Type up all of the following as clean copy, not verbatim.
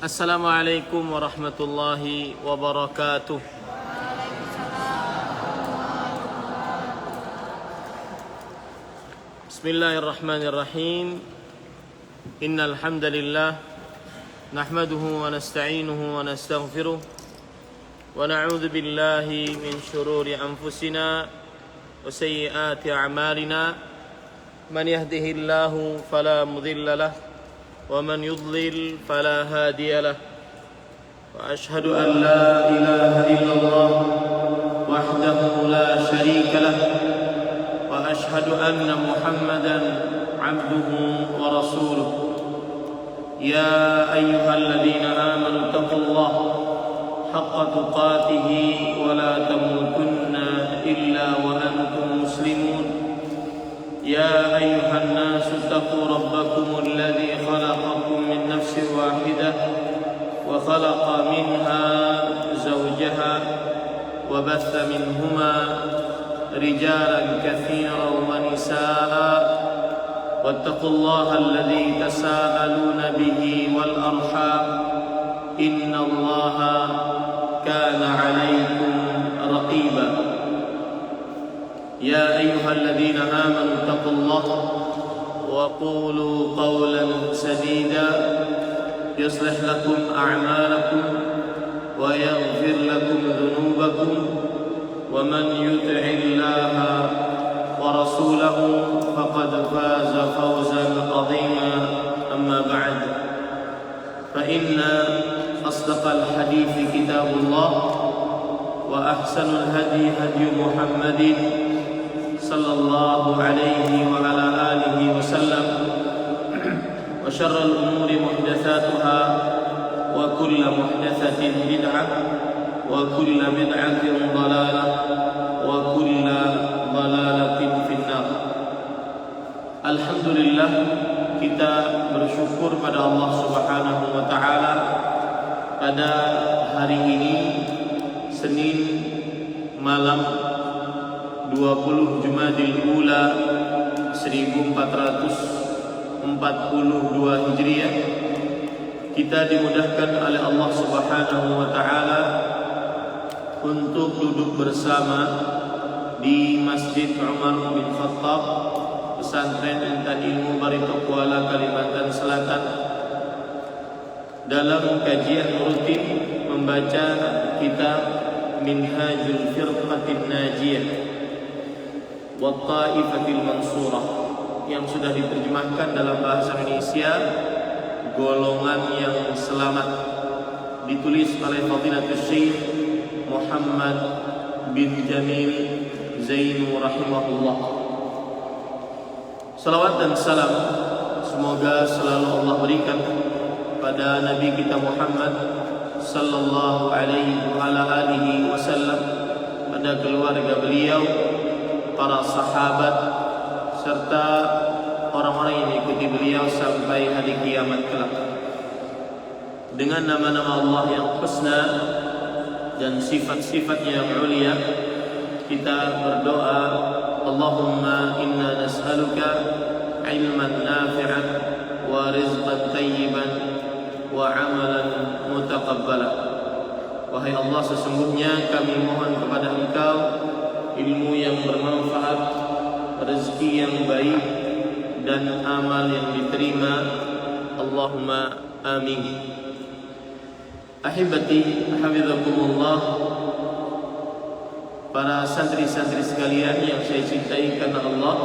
Assalamualaikum warahmatullahi wabarakatuh. Bismillahirrahmanirrahim. Innal hamdalillah nahmaduhu wa nasta'inuhu wa nastaghfiruh wa na'udzu billahi min shururi anfusina wa sayyiati a'malina. Man yahdihillahu fala mudilla lahu ومن يضلل فلا هادي له وأشهد أن لا إله إلا الله وحده لا شريك له وأشهد أن محمدا عبده ورسوله يا أيها الذين آمنوا اتقوا الله حق تقاته ولا تموتن إلا وأنتم مسلمون يا أيها الناس اتقوا ربكم الذي خلقكم من نفس واحدة وخلق منها زوجها وبث منهما رجالا كثيرا ونساء واتقوا الله الذي تساءلون به والأرحام إن الله كان عليكم رقيبا يا أيها الذين آمنوا اتقوا الله وقولوا قولا سديدا يصلح لكم أعمالكم ويغفر لكم ذنوبكم ومن يطع الله ورسوله فقد فاز فوزا عظيما أما بعد فإن أصدق الحديث كتاب الله وأحسن الهدي هدي محمد صلى الله عليه وعلى آله وسلم وشر الأمور محدثاتها وكل محدثة بدعة وكل بدعة ضلالة وكل ضلالة في النار. Alhamdulillah, kita bersyukur pada Allah Subhanahu wa taala pada hari ini Senin malam 20 Jumadil Ula 1442 Hijriah, kita dimudahkan oleh Allah Subhanahu wa taala untuk duduk bersama di Masjid Umar bin Khattab, Pesantren Intan Ilmu Barito Kuala, Kalimantan Selatan, dalam kajian rutin membaca kitab Minhajul Firqatin Najiyah wa Ta'ifatil Mansurah yang sudah diterjemahkan dalam bahasa Indonesia, Golongan yang Selamat, ditulis oleh Fadilatul Syekh Muhammad bin Jamil Zainu rahimahullah. Salawat dan salam semoga selalu Allah berikan pada Nabi kita Muhammad sallallahu alaihi wa ala alihi wasallam, pada keluarga beliau, para sahabat, serta orang-orang yang mengikuti beliau sampai hari kiamat kelak. Dengan nama-nama Allah yang husna dan sifat-sifatnya yang mulia, kita berdoa, Allahumma inna nas'aluka ilman nafi'an wa rizqan tayyiban wa amalan mutaqabbala. Wahai Allah, sesungguhnya kami mohon kepada Engkau ilmu yang bermanfaat, rezeki yang baik, dan amal yang diterima. Allahumma amin. Ahibati hafizakumullah, para santri-santri sekalian yang saya cintai karena Allah,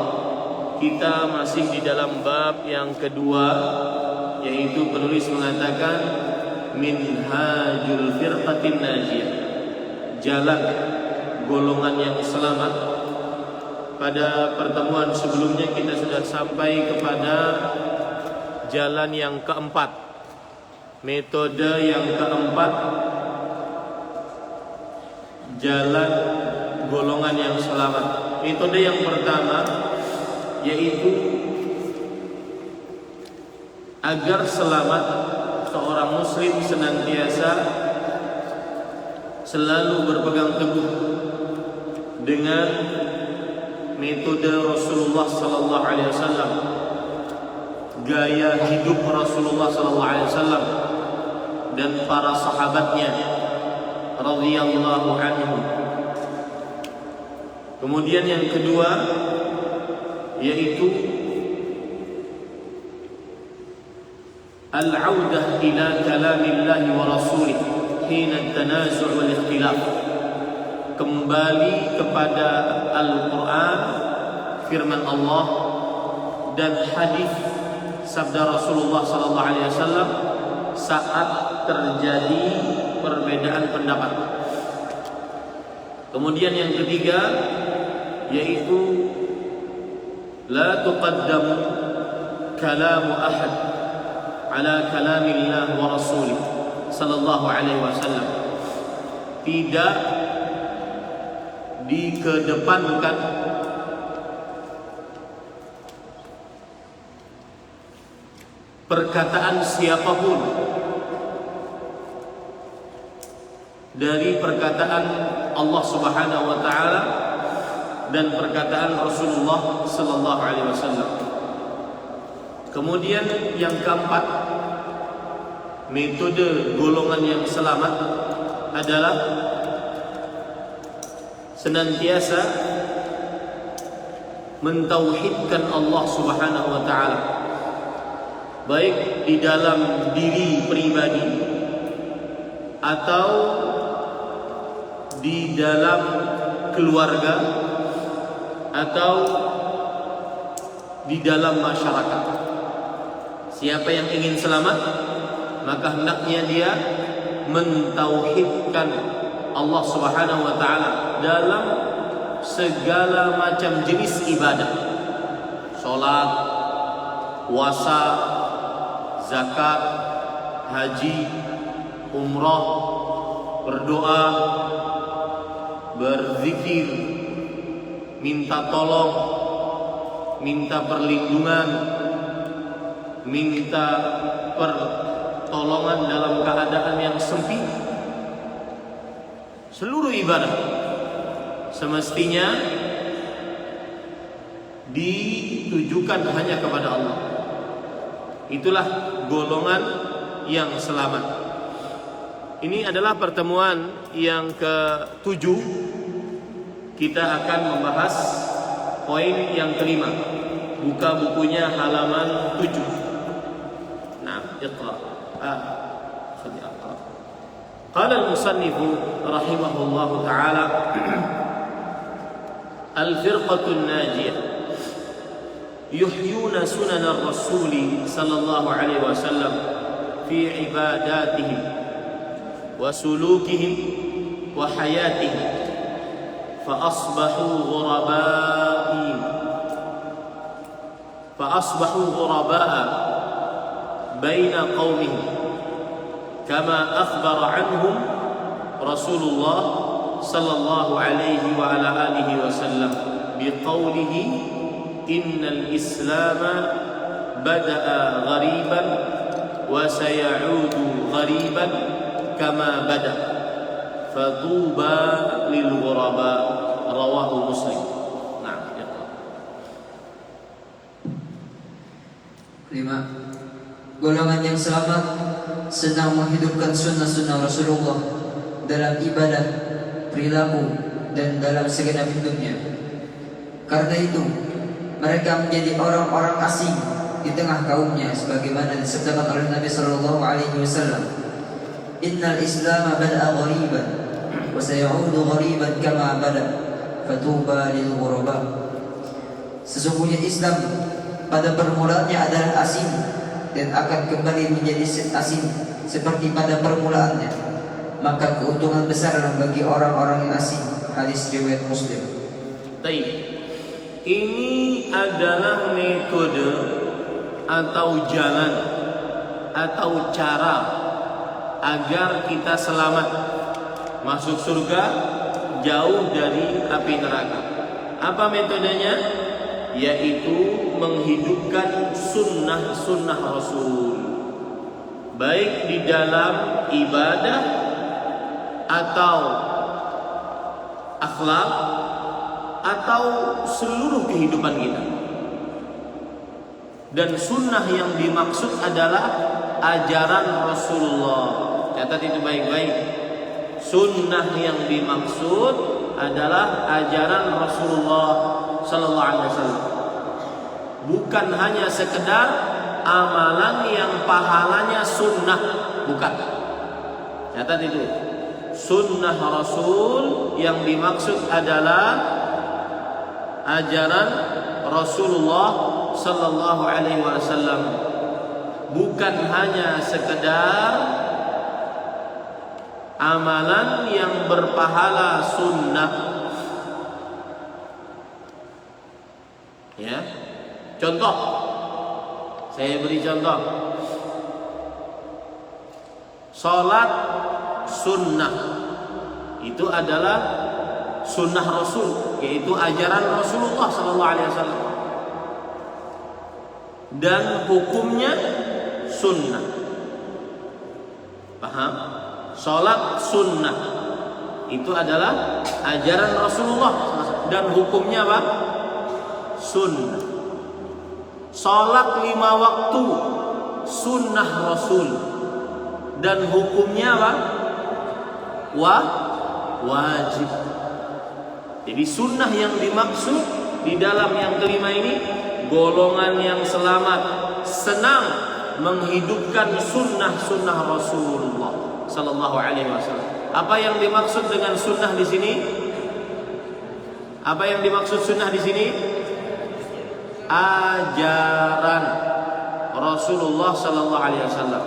kita masih di dalam bab yang kedua, yaitu penulis mengatakan Minhajul Firqatin Najiyah, jalan golongan yang selamat. Pada pertemuan sebelumnya kita sudah sampai kepada jalan yang keempat, metode yang keempat, jalan golongan yang selamat. Metode yang pertama yaitu agar selamat, seorang muslim senantiasa selalu berpegang teguh dengan metode Rasulullah sallallahu alaihi wasallam, gaya hidup Rasulullah sallallahu alaihi wasallam dan para sahabatnya radhiyallahu anhum. Kemudian yang kedua yaitu al-audah ila kalamillah wa rasulih hina tanazu' wal ikhtilaf, kembali kepada Al-Quran, firman Allah, dan hadis sabda Rasulullah sallallahu alaihi wasallam saat terjadi perbedaan pendapat. Kemudian yang ketiga yaitu la tuqaddamu kalamu ahad ala kalamillah wa rasulih sallallahu alaihi wasallam, tidak dikedepankan perkataan siapapun dari perkataan Allah Subhanahu wa taala dan perkataan Rasulullah sallallahu alaihi wasallam. Kemudian yang keempat, metode golongan yang selamat adalah senantiasa mentauhidkan Allah Subhanahu wa taala, baik di dalam diri pribadi atau di dalam keluarga atau di dalam masyarakat. Siapa yang ingin selamat, maka hendaknya dia mentauhidkan Allah Subhanahu wa taala dalam segala macam jenis ibadah. Salat, puasa, zakat, haji, umrah, berdoa, berzikir, minta tolong, minta perlindungan, minta pertolongan dalam keadaan yang sempit. Seluruh ibadah semestinya ditujukan hanya kepada Allah. Itulah golongan yang selamat. Ini adalah pertemuan yang ke-7. Kita akan membahas poin yang kelima. Buka bukunya halaman 7. اقرأ خلي أقرأ. قال المصنف رحمه الله تعالى: الفرقة الناجية يحيون سنن الرسول صلى الله عليه وسلم في عباداتهم وسلوكهم وحياتهم فأصبحوا غرباء بين قومهم كما أخبر عنهم رسول الله صلى الله عليه وعلى آله وسلم بقوله: إن الإسلام بدأ غريبا وسيعود غريبا كما بدأ فطوبى للغرباء. رواه مسلم. نعم. 5. Golongan yang selamat sedang menghidupkan sunnah-sunnah Rasulullah dalam ibadah, perilaku, dan dalam segenap hidupnya. Karena itu, mereka menjadi orang-orang asing di tengah kaumnya, sebagaimana disabdakan oleh Nabi Sallallahu Alaihi Wasallam: Innal Islam bada'a ghariban wa sayaudu ghariban kama bada, fatuba lil ghuraba. Sesungguhnya Islam pada permulaannya adalah asing dan akan kembali menjadi asing seperti pada permulaannya, maka keuntungan besarlah bagi orang-orang yang asing. Hadis riwayat Muslim. Baik. Ini adalah metode atau jalan atau cara agar kita selamat masuk surga, jauh dari api neraka. Apa metodenya? Yaitu menghidupkan sunnah-sunnah Rasul, baik di dalam ibadah atau akhlak atau seluruh kehidupan kita. Dan sunnah yang dimaksud adalah ajaran Rasulullah. Catat itu baik-baik. Sunnah yang dimaksud adalah ajaran Rasulullah sallallahu alaihi wasallam. Bukan hanya sekedar amalan yang pahalanya sunnah, bukan. Catat itu. Sunnah Rasul yang dimaksud adalah ajaran Rasulullah sallallahu alaihi wasallam. Bukan hanya sekedar amalan yang berpahala sunnah. Ya. Contoh. Saya beri contoh. Salat sunnah itu adalah sunnah Rasul, yaitu ajaran Rasulullah sallallahu alaihi wasallam. Dan hukumnya sunnah. Paham? Salat sunnah itu adalah ajaran Rasulullah dan hukumnya apa? Sunnah. Salat 5 waktu sunnah Rasul dan hukumnya apa? Wajib. Jadi sunnah yang dimaksud di dalam yang kelima ini, golongan yang selamat senang menghidupkan sunnah-sunnah Rasulullah sallallahu alaihi wasallam. Apa yang dimaksud dengan sunnah di sini? Apa yang dimaksud sunnah di sini? Ajaran Rasulullah sallallahu alaihi wasallam.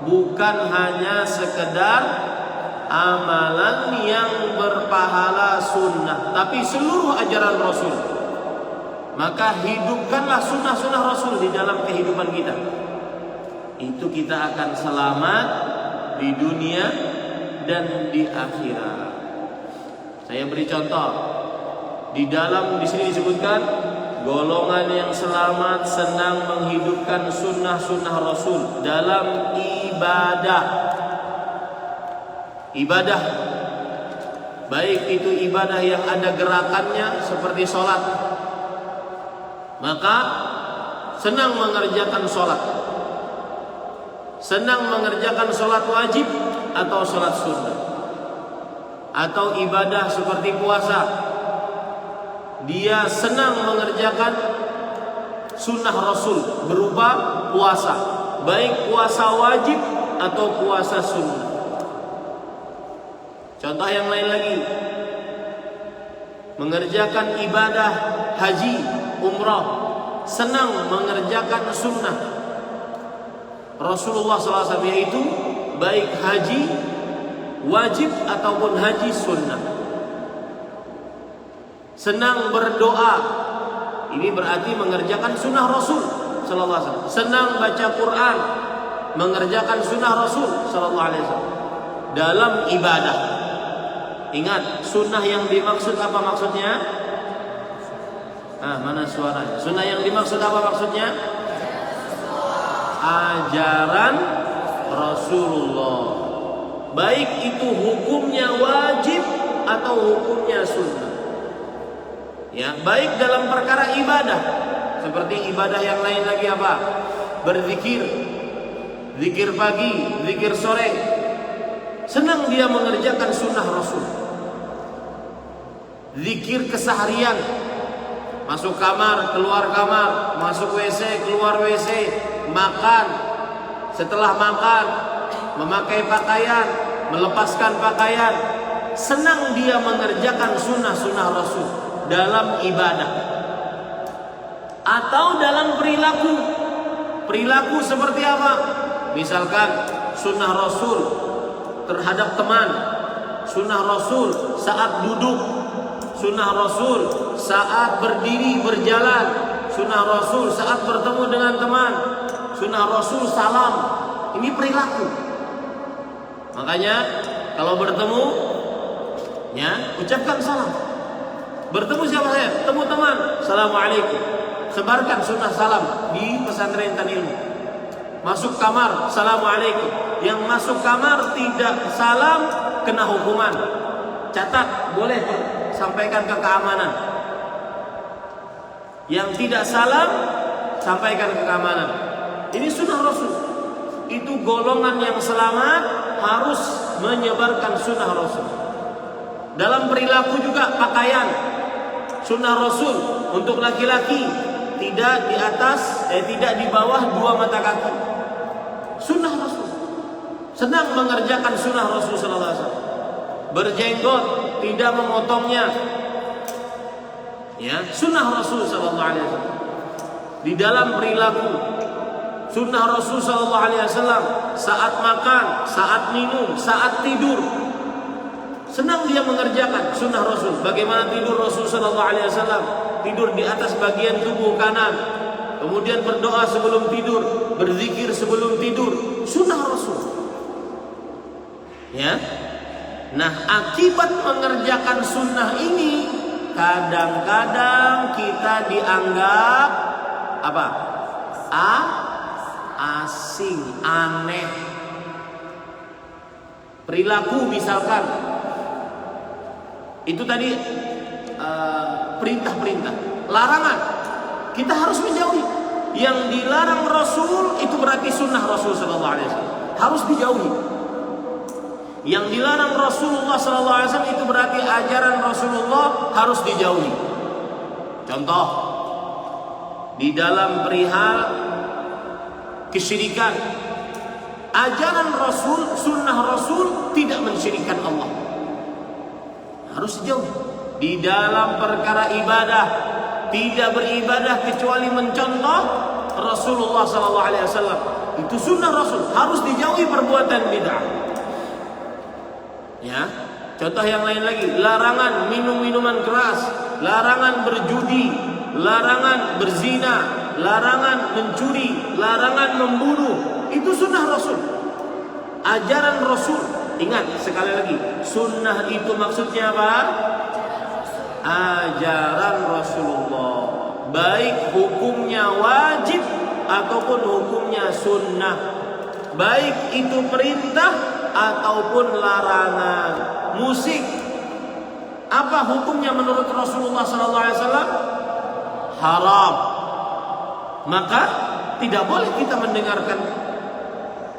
Bukan hanya sekedar amalan yang berpahala sunnah, tapi seluruh ajaran Rasul. Maka hidupkanlah sunnah-sunnah Rasul di dalam kehidupan kita. Itu kita akan selamat di dunia dan di akhirat. Saya beri contoh. Di sini disebutkan golongan yang selamat senang menghidupkan sunnah-sunnah Rasul dalam ibadah. Ibadah, baik itu ibadah yang ada gerakannya seperti sholat, maka senang mengerjakan sholat, senang mengerjakan sholat wajib atau sholat sunnah, atau ibadah seperti puasa, dia senang mengerjakan sunnah Rasul berupa puasa, baik puasa wajib atau puasa sunnah. Contoh yang lain lagi, mengerjakan ibadah haji, umrah, senang mengerjakan sunnah Rasulullah SAW, yaitu baik haji wajib ataupun haji sunnah. Senang berdoa, ini berarti mengerjakan sunnah Rasul SAW. Senang baca Quran, mengerjakan sunnah Rasul SAW dalam ibadah. Ingat, sunnah yang dimaksud apa maksudnya? Mana suaranya? Sunnah yang dimaksud apa maksudnya? Ajaran Rasulullah. Baik itu hukumnya wajib atau hukumnya sunnah. Ya, baik dalam perkara ibadah, seperti ibadah yang lain lagi apa? Berzikir, zikir pagi, zikir sore. Senang dia mengerjakan sunnah Rasul. Zikir keseharian, masuk kamar, keluar kamar, masuk WC, keluar WC, makan, setelah makan, memakai pakaian, melepaskan pakaian. Senang dia mengerjakan sunnah-sunnah Rasul dalam ibadah atau dalam perilaku. Perilaku seperti apa? Misalkan sunnah Rasul terhadap teman, sunnah Rasul saat duduk, sunnah Rasul saat berdiri berjalan, sunnah Rasul saat bertemu dengan teman, sunnah Rasul salam. Ini perilaku. Makanya kalau bertemu, ya, ucapkan salam. Bertemu siapa saya? Temu teman, assalamualaikum. Sebarkan sunnah salam di pesantren Tanilmu. Masuk kamar, assalamualaikum. Yang masuk kamar tidak salam kena hukuman. Catat, boleh sampaikan ke keamanan. Yang tidak salam, sampaikan ke keamanan. Ini sunnah Rasul. Itu golongan yang selamat harus menyebarkan sunnah Rasul. Dalam perilaku juga pakaian, sunnah Rasul untuk laki-laki tidak di atas, tidak di bawah 2 mata kaki. Sunnah Rasul. Senang mengerjakan sunnah Rasul sallallahu alaihi wasallam. Berjenggot, tidak memotongnya. Ya, sunnah Rasul sallallahu alaihi wasallam. Di dalam perilaku, sunnah Rasul sallallahu alaihi wasallam saat makan, saat minum, saat tidur. Senang dia mengerjakan sunnah Rasul. Bagaimana tidur Rasul sallallahu alaihi wasallam? Tidur di atas bagian tubuh kanan. Kemudian berdoa sebelum tidur, berzikir sebelum tidur. Sunnah Rasul. Ya. Nah, akibat mengerjakan sunnah ini kadang-kadang kita dianggap apa? Asing, aneh. Perilaku misalkan, itu tadi perintah-perintah. Larangan, kita harus menjauhi. Yang dilarang Rasul itu berarti sunnah Rasul sallallahu alaihi wasallam, harus dijauhi. Yang dilarang Rasulullah sallallahu alaihi wasallam itu berarti ajaran Rasulullah harus dijauhi. Contoh, di dalam perihal kesyirikan, ajaran Rasul, sunnah Rasul tidak mensyirikkan Allah, harus dijauhi. Di dalam perkara ibadah, tidak beribadah kecuali mencontoh Rasulullah sallallahu alaihi wasallam, itu sunnah Rasul, harus dijauhi perbuatan bid'ah. Ya, contoh yang lain lagi, larangan minum minuman keras, larangan berjudi, larangan berzina, larangan mencuri, larangan membunuh. Itu sunnah Rasul, ajaran Rasul. Ingat sekali lagi, sunnah itu maksudnya apa? Ajaran Rasulullah, baik hukumnya wajib ataupun hukumnya sunnah, baik itu perintah ataupun larangan. Musik, apa hukumnya menurut Rasulullah SAW? Haram. Maka tidak boleh kita mendengarkan,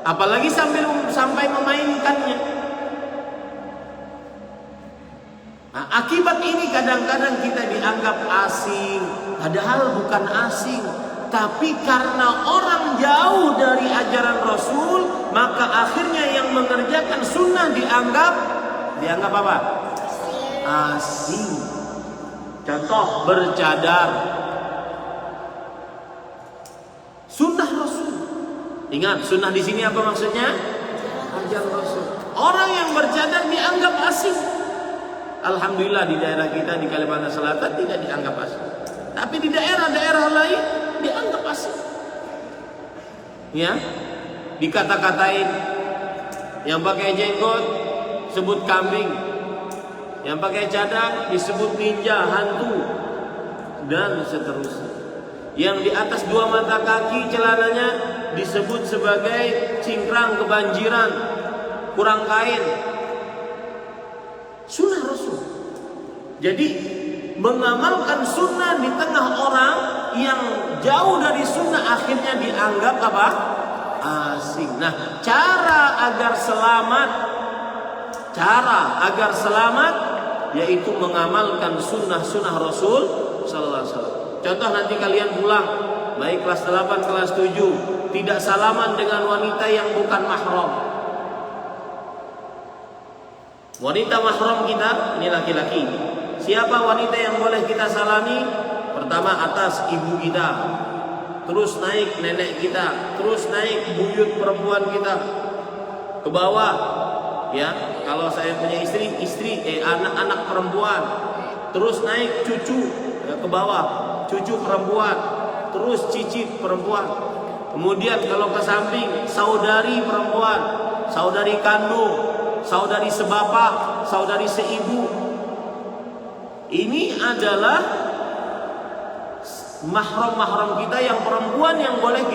apalagi sampai memainkannya. Nah, akibat ini kadang-kadang kita dianggap asing, padahal bukan asing. Tapi karena orang jauh dari ajaran Rasul, maka akhirnya yang mengerjakan sunnah dianggap apa? Asing. Contoh, bercadar, sunnah Rasul. Ingat, sunnah di sini apa maksudnya? Ajaran Rasul. Orang yang bercadar dianggap asing. Alhamdulillah di daerah kita di Kalimantan Selatan tidak dianggap asing. Tapi di daerah-daerah lain dianggap asing. Ya, dikata-katain. Yang pakai jenggot sebut kambing, yang pakai cadar disebut ninja, hantu, dan seterusnya. Yang di atas 2 mata kaki celananya disebut sebagai cingkrang, kebanjiran, kurang kain. Sunnah Rasul. Jadi mengamalkan sunnah di tengah orang yang jauh dari sunnah akhirnya dianggap apa? Asing. Nah, cara agar selamat yaitu mengamalkan sunnah-sunnah Rasul sallallahu alaihi wasallam. Contoh, nanti kalian pulang, baik kelas 8, kelas 7, tidak salaman dengan wanita yang bukan mahram. Wanita mahram kita ini laki-laki. Siapa wanita yang boleh kita salami? Pertama, atas ibu kita, terus naik nenek kita, terus naik buyut perempuan kita, ke bawah. Ya, kalau saya punya istri, anak-anak perempuan, terus naik cucu, ke bawah, cucu perempuan, terus cicit perempuan. Kemudian kalau ke samping, saudari perempuan, saudari kandung, saudari sebapak, saudari seibu. Ini adalah mahram-mahram kita yang perempuan yang boleh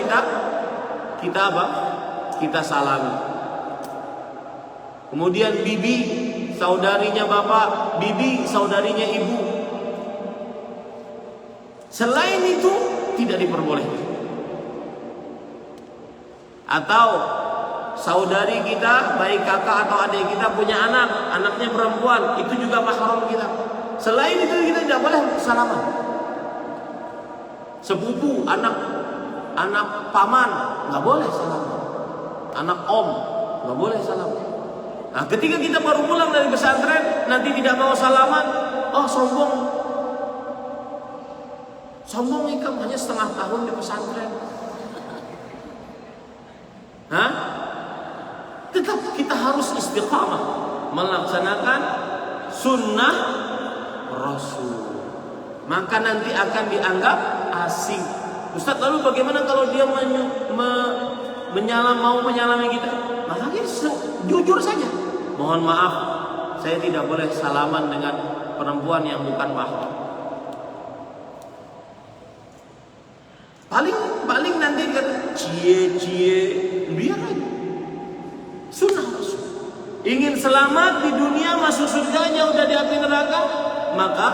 kita salami. Kemudian bibi, saudarinya bapak, bibi, saudarinya ibu. Selain itu tidak diperbolehkan. Atau saudari kita, baik kakak atau adik kita punya anak, anaknya perempuan, itu juga mahram kita. Selain itu kita tidak boleh salaman. Sepupu, anak paman nggak boleh salaman. Anak om nggak boleh salaman. Nah, ketika kita baru pulang dari pesantren, nanti tidak mau salaman, oh sombong. Sombong ikam hanya setengah tahun di pesantren. Hah? Tetap kita harus istiqamah melaksanakan sunnah Rasul. Maka nanti akan dianggap asing. Ustaz, lalu bagaimana kalau dia mau menyalami kita? Maka kita jujur saja. Mohon maaf, saya tidak boleh salaman dengan perempuan yang bukan mahram. Paling nanti kata cie, biar aja. Sunnah Rasul. Ingin selamat di dunia, masuk surga, jauh dari api neraka, maka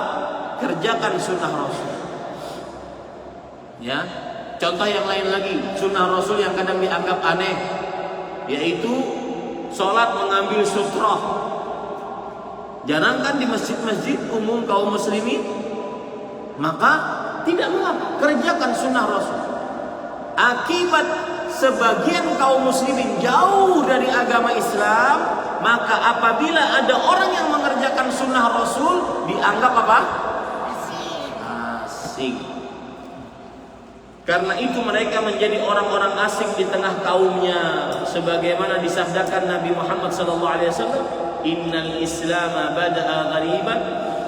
kerjakan sunnah Rasul. Ya, contoh yang lain lagi, sunnah Rasul yang kadang dianggap aneh, yaitu sholat mengambil sutroh. Jangankan di masjid-masjid umum kaum muslimin, maka tidak mengapa, kerjakan sunnah Rasul. Akibat sebagian kaum muslimin jauh dari agama Islam, maka apabila ada orang yang mengerjakan sunnah Rasul, dianggap apa? Asing. Karena itu mereka menjadi orang-orang asing di tengah kaumnya, sebagaimana disabdakan Nabi Muhammad SAW, Innal Islam bada'a ghariban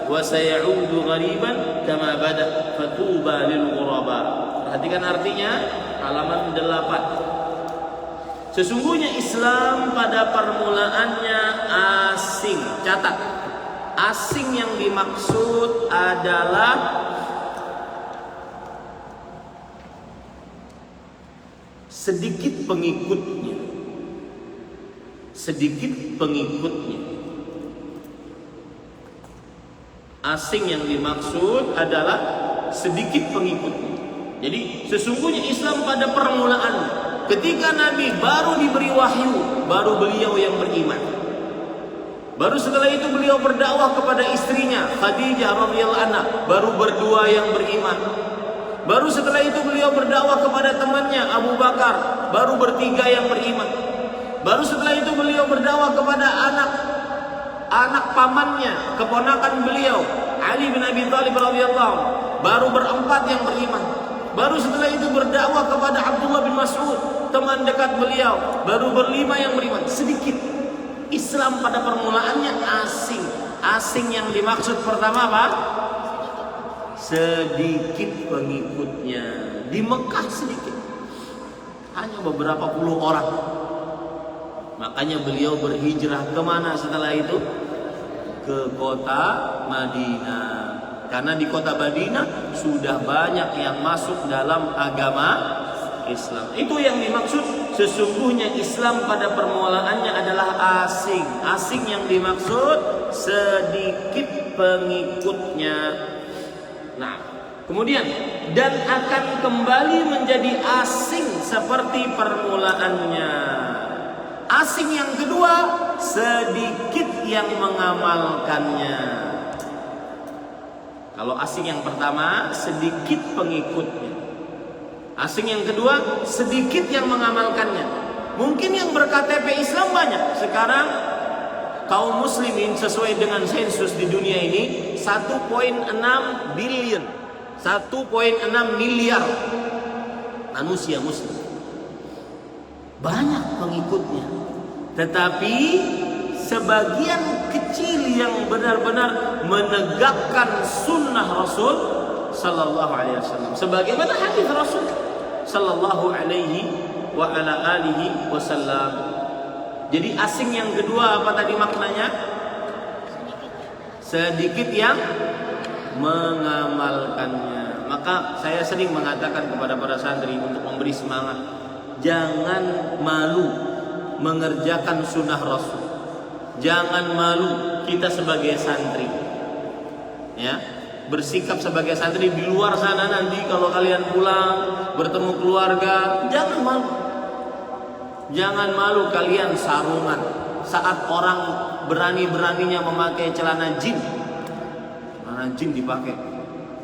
wa sayaudu ghariban kama bada' fatuba lil ghuraba. Perhatikan artinya, halaman 8. Sesungguhnya Islam pada permulaannya asing. Catat, asing yang dimaksud adalah sedikit pengikutnya. Sedikit pengikutnya. Asing yang dimaksud adalah sedikit pengikutnya. Jadi sesungguhnya Islam pada permulaannya, ketika Nabi baru diberi wahyu, baru beliau yang beriman. Baru setelah itu beliau berdakwah kepada istrinya Khadijah radhiyallahu anha, baru berdua yang beriman. Baru setelah itu beliau berdakwah kepada temannya Abu Bakar, baru bertiga yang beriman. Baru setelah itu beliau berdakwah kepada anak pamannya, keponakan beliau Ali bin Abi Thalib radhiyallahu anhu, baru berempat yang beriman. Baru setelah itu berdakwah kepada Abdullah bin Mas'ud, teman dekat beliau, baru berlima yang beriman. Sedikit. Islam pada permulaannya asing. Asing yang dimaksud pertama apa? Sedikit pengikutnya. Di Mekah sedikit, hanya beberapa puluh orang. Makanya beliau berhijrah kemana setelah itu? Ke kota Madinah. Karena di kota Madinah sudah banyak yang masuk dalam agama Islam. Itu yang dimaksud sesungguhnya Islam pada permulaannya adalah asing. Asing yang dimaksud sedikit pengikutnya. Nah, kemudian dan akan kembali menjadi asing seperti permulaannya. Asing yang kedua, sedikit yang mengamalkannya. Kalau asing yang pertama, sedikit pengikutnya. Asing yang kedua, sedikit yang mengamalkannya. Mungkin yang berKTP Islam banyak. Sekarang kaum muslimin sesuai dengan sensus di dunia ini 1,6 billion, 1,6 miliar manusia muslim. Banyak pengikutnya. Tetapi sebagian kecil yang benar-benar menegakkan sunnah Rasul sallallahu alaihi wasallam, sebagaimana hadis Rasul sallallahu alaihi wa ala alihi wasallam. Jadi asing yang kedua apa tadi maknanya? Sedikit yang mengamalkannya. Maka saya sering mengatakan kepada para santri untuk memberi semangat, jangan malu mengerjakan sunnah Rasul. Jangan malu kita sebagai santri. Ya. bersikap sebagai santri di luar sana. Nanti kalau kalian pulang bertemu keluarga, jangan malu. Jangan malu kalian sarungan saat orang berani-beraninya memakai celana jin. Celana jin dipakai,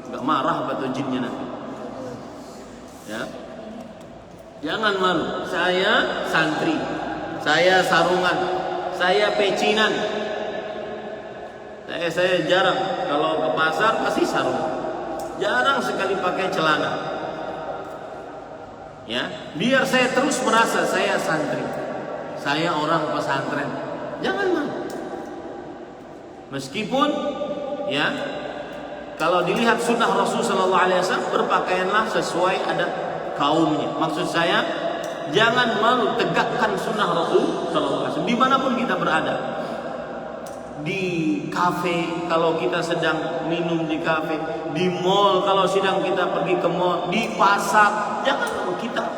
nggak marah apa tuh jinnya nanti? Ya, jangan malu. Saya santri, saya sarungan, saya pecinan. Saya jarang kalau ke pasar pasti sarung. Jarang sekali pakai celana. Ya, biar saya terus merasa saya santri, saya orang pesantren. Jangan malu. Meskipun ya, kalau dilihat sunnah Rasul Sallallahu Alaihi Wasallam, berpakaianlah sesuai adat kaumnya. Maksud saya, jangan malu, tegakkan sunnah Rasul Sallallahu Alaihi Wasallam dimanapun kita berada. Di kafe kalau kita sedang minum di kafe, di mall kalau sedang kita pergi ke mall, di pasar, jangan malu. Kita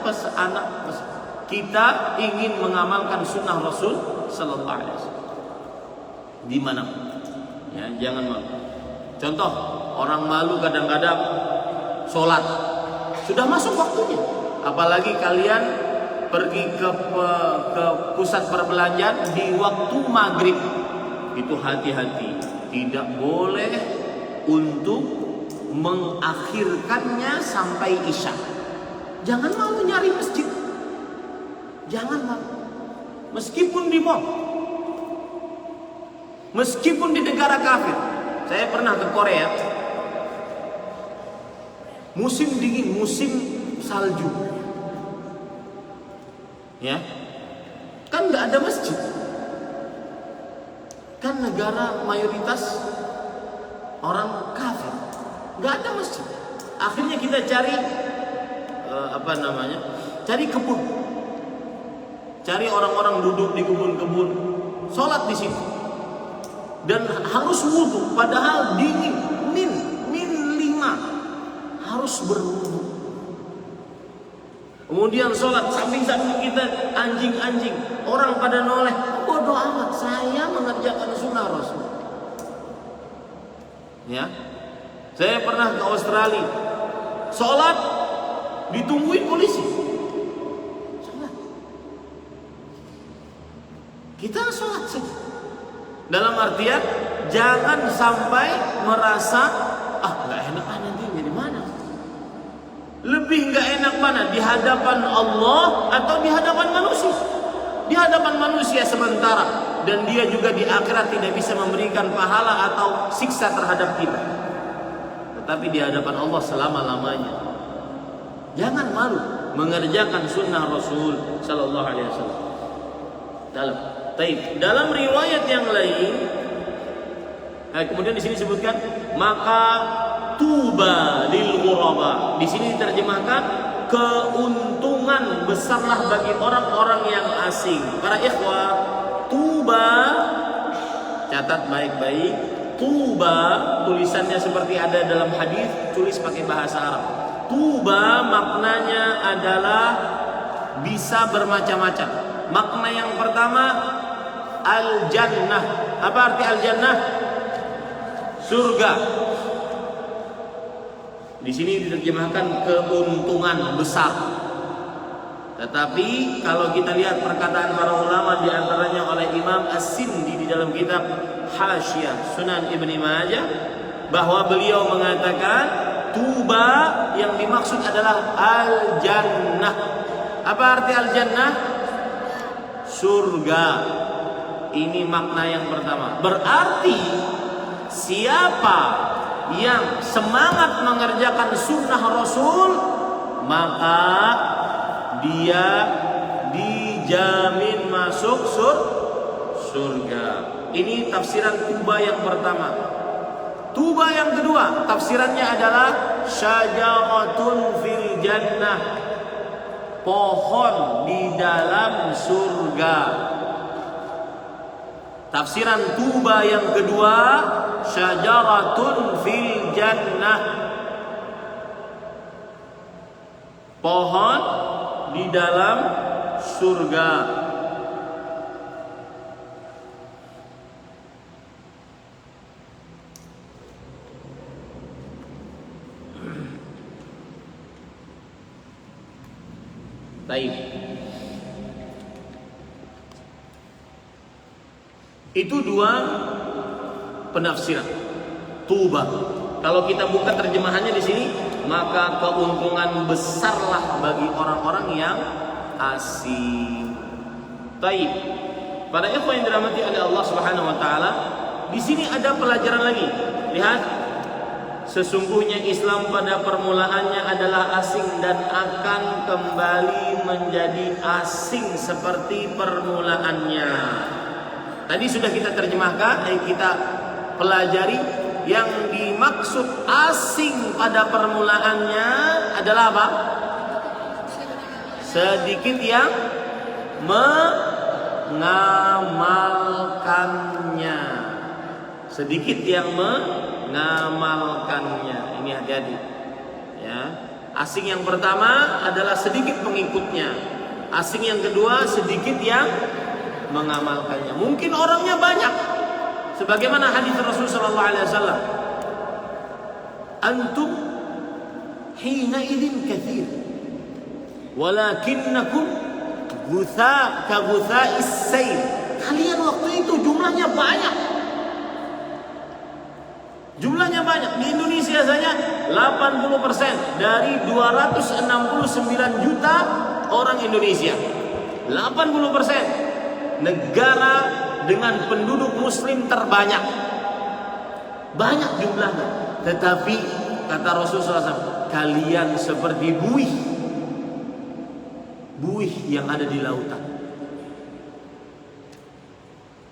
kita ingin mengamalkan sunnah Rasul Sallallahu Alaihi Wasallam di mana, ya, jangan malu. Contoh, orang malu kadang-kadang sholat sudah masuk waktunya, apalagi kalian pergi ke pusat perbelanjaan di waktu maghrib. Itu hati-hati, tidak boleh untuk mengakhirkannya sampai isya. Jangan mau nyari masjid, jangan mau. Meskipun di mall, meskipun di negara kafir. Saya pernah ke Korea, musim dingin, musim salju, ya, kan nggak ada masjid. Kan negara mayoritas orang kafir, nggak ada masjid. Akhirnya kita cari cari kebun, cari orang-orang duduk di kebun-kebun, sholat di situ, dan harus wudhu. Padahal dingin, min 5, harus berwudhu. Kemudian sholat, samping-samping kita anjing-anjing, orang pada noleh. Bodoh amat, saya mengerjakan sunnah Rasul. Ya, saya pernah ke Australia, sholat ditungguin polisi. Sholat, kita sholat saja. Dalam artian jangan sampai merasa nggak enak nanti jadi mana. Lebih nggak enak mana, di hadapan Allah atau di hadapan manusia? Di hadapan manusia sementara, dan dia juga di akhirat tidak bisa memberikan pahala atau siksa terhadap kita. Tetapi di hadapan Allah selama-lamanya. Jangan malu mengerjakan sunnah Rasul Sallallahu Alaihi Wasallam. Dalam riwayat yang lain, kemudian di sini disebutkan maka tuba lil ghuraba. Di sini diterjemahkan keuntungan besarlah bagi orang-orang yang asing. Para ikhwah, tuba, catat baik-baik. Tuba tulisannya seperti ada dalam hadis, tulis pakai bahasa Arab. Tuba maknanya adalah bisa bermacam-macam. Makna yang pertama, al-jannah. Apa arti al-jannah? Surga. Di sini diterjemahkan keuntungan besar. Tetapi kalau kita lihat perkataan para ulama, di antaranya oleh Imam As-Sindi di dalam kitab Hasyiah Sunan Ibni Majah, bahwa beliau mengatakan tuba yang dimaksud adalah al-jannah. Apa arti al-jannah? Surga. Ini makna yang pertama. Berarti siapa yang semangat mengerjakan sunnah Rasul, maka dia dijamin masuk surga. Ini tafsiran tuba yang pertama. Tuba yang kedua, tafsirannya adalah syajaratun fil jannah, pohon di dalam surga. Tafsiran tuba yang kedua, syajaratun fil jannah, pohon di dalam surga. Baik. Itu dua penafsiran. Tuba. Kalau kita buka terjemahannya di sini, maka keuntungan besarlah bagi orang-orang yang asing. Baik. Para ikhwan yang dirahmati oleh Allah Subhanahu wa taala, di sini ada pelajaran lagi. Lihat, sesungguhnya Islam pada permulaannya adalah asing dan akan kembali menjadi asing seperti permulaannya. Tadi sudah kita terjemahkan, kita pelajari yang dimaksud asing pada permulaannya adalah apa? Sedikit yang mengamalkannya. Sedikit yang mengamalkannya. Ini hati-hati. Ya. Asing yang pertama adalah sedikit pengikutnya. Asing yang kedua sedikit yang mengamalkannya. Mungkin orangnya banyak. Sebagaimana hadis Rasul sallallahu alaihi wasallam. Antum hina idzin katsir. Walakinnakum ka gutha'is sayl. Kalian waktu itu jumlahnya banyak. Jumlahnya banyak. Di Indonesia saja 80% dari 269 juta orang Indonesia. 80% negara dengan penduduk muslim terbanyak. Banyak jumlahnya. Tetapi kata Rasulullah SAW, kalian seperti buih. Buih yang ada di lautan.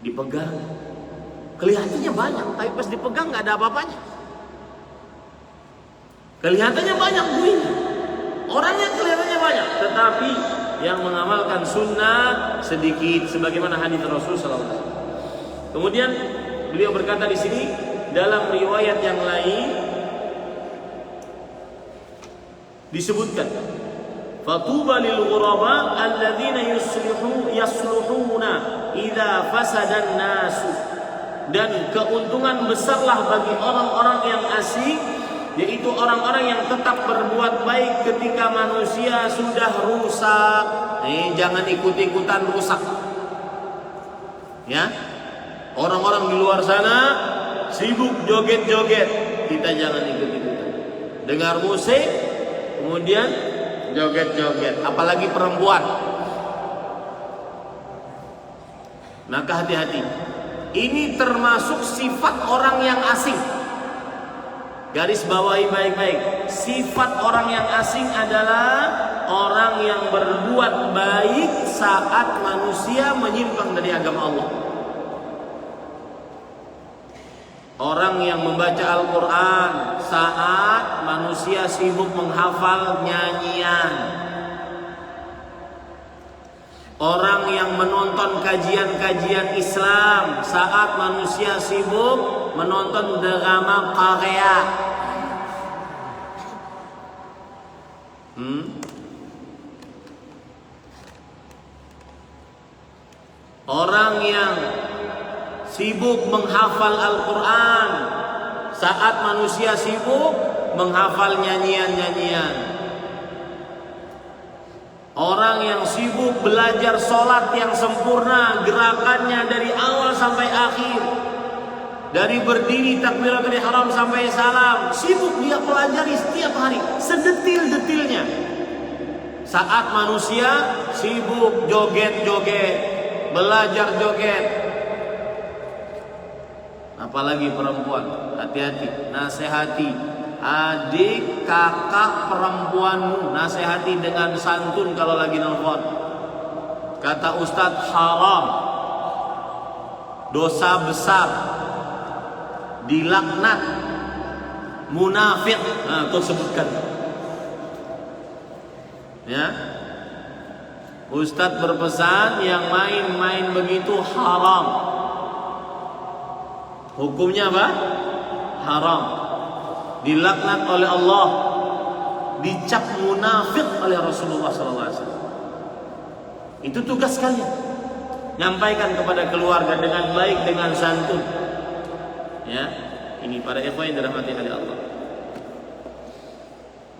Dipegang, kelihatannya banyak, tapi pas dipegang nggak ada apa-apanya. Kelihatannya banyak buihnya, orangnya kelihatannya banyak, tetapi yang mengamalkan sunnah sedikit, sebagaimana hadis Rasul SAW. Kemudian beliau berkata di sini dalam riwayat yang lain disebutkan, fatuba lil ghuraba alladzina yusluhuna idza fasada an-nasu, dan keuntungan besarlah bagi orang-orang yang asing, yaitu orang-orang yang tetap berbuat baik ketika manusia sudah rusak. Jangan ikut-ikutan rusak. Ya. Orang-orang di luar sana sibuk joget-joget, kita jangan ikut-ikutan. Dengar musik, kemudian joget-joget, apalagi perempuan. Maka hati-hati. Ini termasuk sifat orang yang asing. Garis bawahi baik-baik. Sifat orang yang asing adalah orang yang berbuat baik saat manusia menyimpang dari agama Allah. Orang yang membaca Al-Quran saat manusia sibuk menghafal nyanyian. Orang yang menonton kajian-kajian Islam saat manusia sibuk menonton drama Korea. Orang yang sibuk menghafal Al-Quran saat manusia sibuk menghafal nyanyian-nyanyian. Orang yang sibuk belajar sholat yang sempurna, gerakannya dari awal sampai akhir, dari berdiri takbiratul ihram sampai salam, sibuk dia pelajari setiap hari, sedetil-detilnya. Saat manusia sibuk joget-joget, belajar joget. Apalagi perempuan, hati-hati, nasihati adik kakak perempuanmu, nasihati dengan santun kalau lagi nelfon. Kata Ustadz, haram, dosa besar, dilaknat, munafik. Nah, kau sebutkan. Ya, Ustadz berpesan yang main-main begitu haram. Hukumnya apa? Haram. Dilaknat oleh Allah, dicap munafik oleh Rasulullah SAW. Itu tugas kalian. Nyampaikan kepada keluarga dengan baik, dengan santun. Ya, ini para ikhwan yang dirahmati oleh Allah.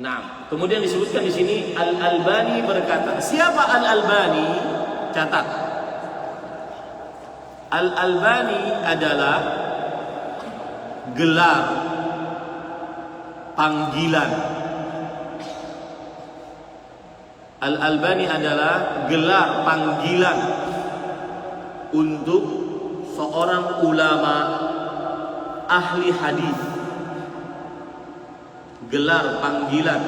Nah, kemudian disebutkan di sini Al-Albani berkata. Siapa Al-Albani? Catat. Al-Albani adalah gelar panggilan. Al-Albani adalah gelar panggilan untuk seorang ulama ahli hadis. Gelar panggilan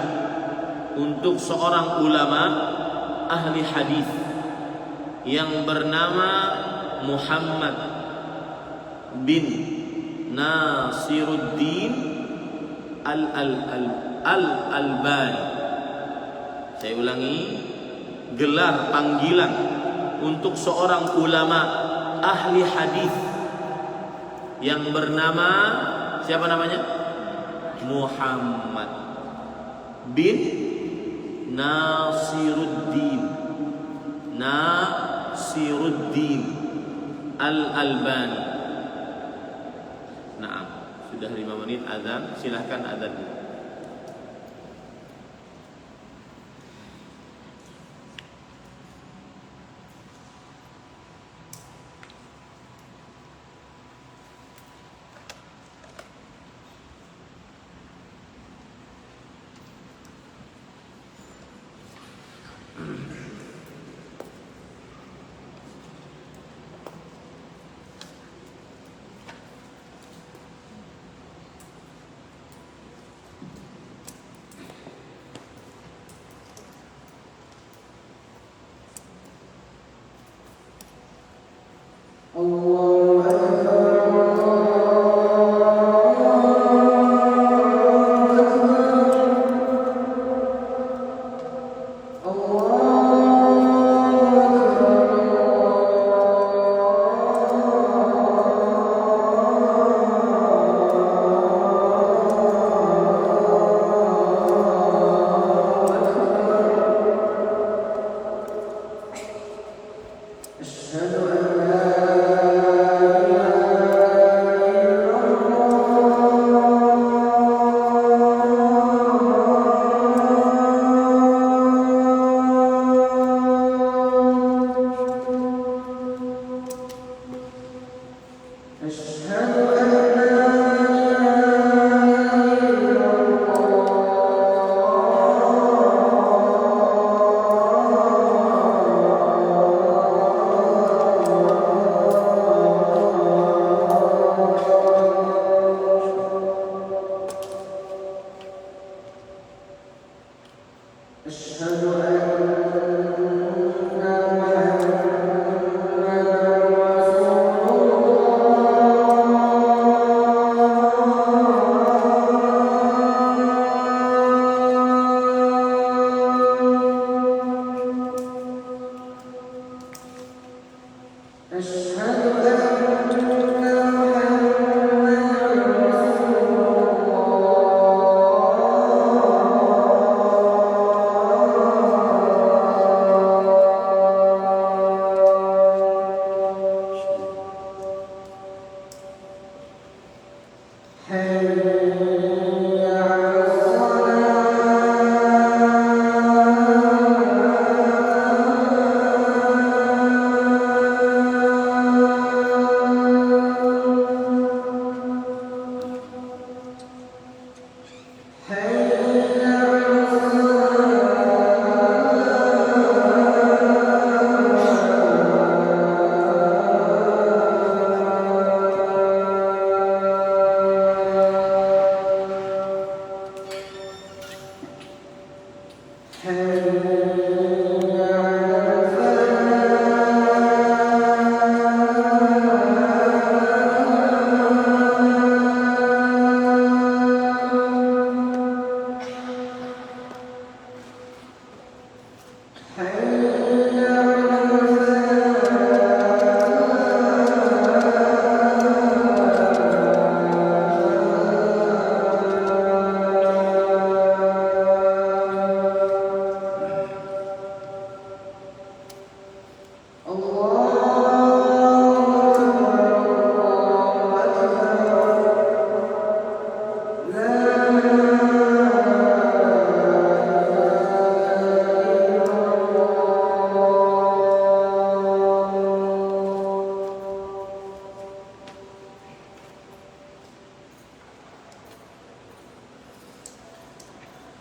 untuk seorang ulama ahli hadis yang bernama Muhammad bin Nasiruddin Al-Albani. Saya ulangi, gelar panggilan untuk seorang ulama ahli hadis yang bernama, siapa namanya? Muhammad bin Nasiruddin Al-Albani. Nah, sudah 5 menit azan, silahkan azan.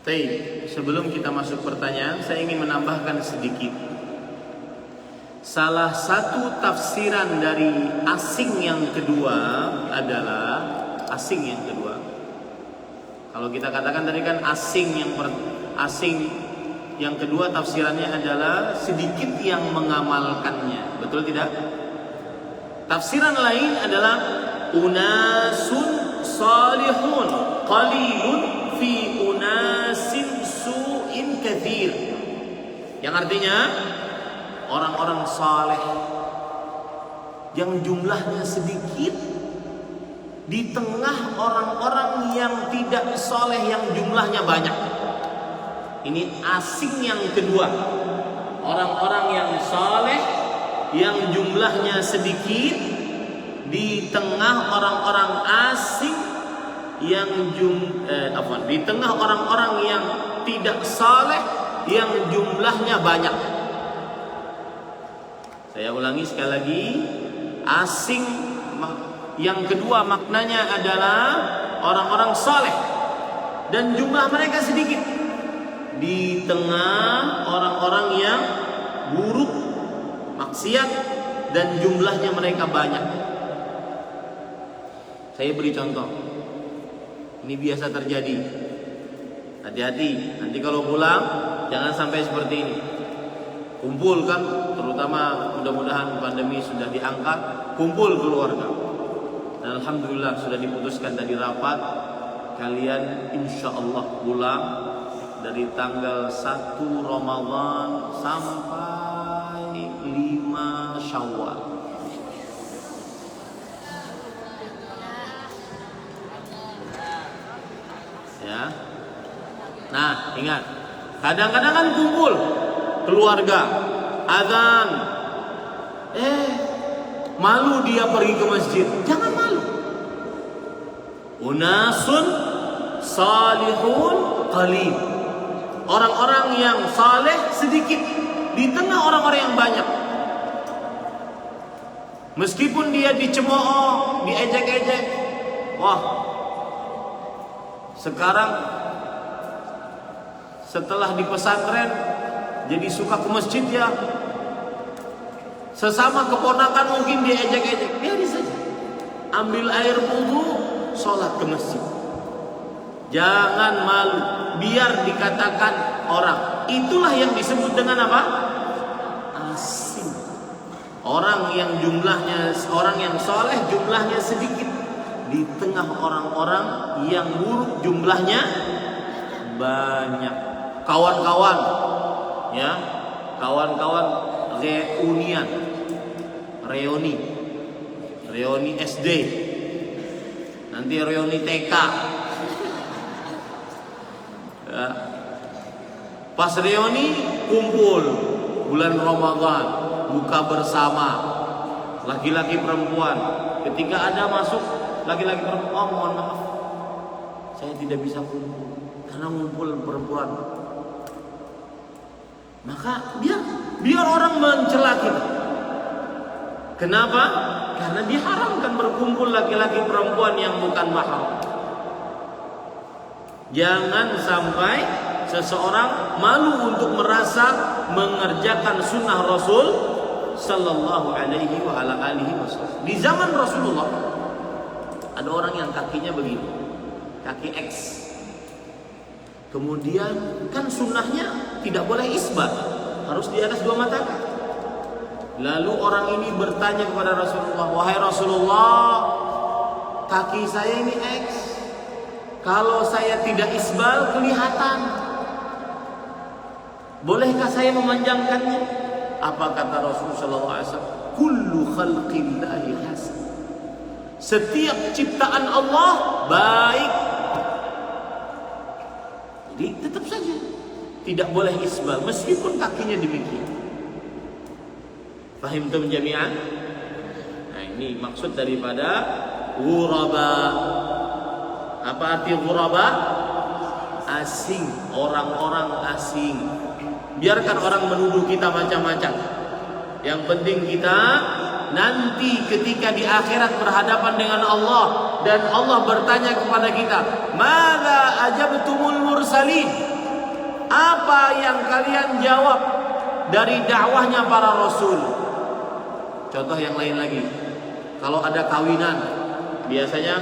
Baik, sebelum kita masuk pertanyaan, saya ingin menambahkan sedikit. Salah satu tafsiran dari asing yang kedua adalah asing yang kedua. Kalau kita katakan tadi kan asing yang kedua tafsirannya adalah sedikit yang mengamalkannya. Betul tidak? Tafsiran lain adalah unasun salihun qalilun fi unasin su'in katsir. Yang artinya orang-orang saleh yang jumlahnya sedikit di tengah orang-orang yang tidak saleh yang jumlahnya banyak. Ini asing yang kedua. Orang-orang yang saleh yang jumlahnya sedikit di tengah orang-orang asing yang di tengah orang-orang yang tidak saleh yang jumlahnya banyak. Saya ulangi sekali lagi, asing yang kedua maknanya adalah orang-orang saleh dan jumlah mereka sedikit di tengah orang-orang yang buruk, maksiat dan jumlahnya mereka banyak. Saya beri contoh. Ini biasa terjadi. Hati-hati, nanti kalau pulang jangan sampai seperti ini. Kumpul kan, terutama mudah-mudahan pandemi sudah diangkat, kumpul keluarga. Dan alhamdulillah sudah diputuskan tadi rapat, kalian insya Allah pulang dari tanggal 1 Ramadan sampai 5 Syawal. Ya. Nah, ingat, kadang-kadang kan kumpul keluarga, azan, malu dia pergi ke masjid. Jangan malu. Unasun salihun qalil. Orang-orang yang saleh sedikit di tengah orang-orang yang banyak. Meskipun dia dicemooh, diejek-ejek. Wah, sekarang setelah di pesantren jadi suka ke masjid ya. Sesama keponakan mungkin dia ejek-ejek. Biarin saja. Ambil air wudu, sholat ke masjid. Jangan malu. Biar dikatakan orang. Itulah yang disebut dengan apa? Asing. Orang yang soleh jumlahnya sedikit di tengah orang-orang yang buruk jumlahnya banyak. Kawan-kawan, ya, kawan-kawan reuni SD, nanti reuni TK. Ya. Pas reuni kumpul bulan Ramadan, buka bersama, laki-laki perempuan. Ketika ada masuk laki-laki perempuan, oh mohon maaf, saya tidak bisa kumpul karena ngumpul perempuan. Maka biar orang mencela kita. Kenapa? Karena diharamkan berkumpul laki-laki perempuan yang bukan mahram. Jangan sampai seseorang malu untuk merasa mengerjakan sunnah Rasul sallallahu alaihi wa ala alihi wasallam. Di zaman Rasulullah ada orang yang kakinya begini, kaki X. Kemudian kan sunnahnya tidak boleh isbat, harus di atas 2 mata. Lalu orang ini bertanya kepada Rasulullah, wahai Rasulullah, kaki saya ini X, kalau saya tidak isbal kelihatan, bolehkah saya memanjangkannya? Apa kata Rasulullah SAW? Kullu khalqillahi hasan. Setiap ciptaan Allah baik. Jadi tetap saja tidak boleh isbal meskipun kakinya demikian. Fahimtum jami'an? Nah, ini maksud daripada ghuraba. Apa arti ghuraba? Asing, orang-orang asing. Biarkan orang menuduh kita macam-macam. Yang penting kita nanti ketika di akhirat berhadapan dengan Allah dan Allah bertanya kepada kita, "Madza ajabtumul mursalin?" apa yang kalian jawab dari dakwahnya para rasul? Contoh yang lain lagi. Kalau ada kawinan, biasanya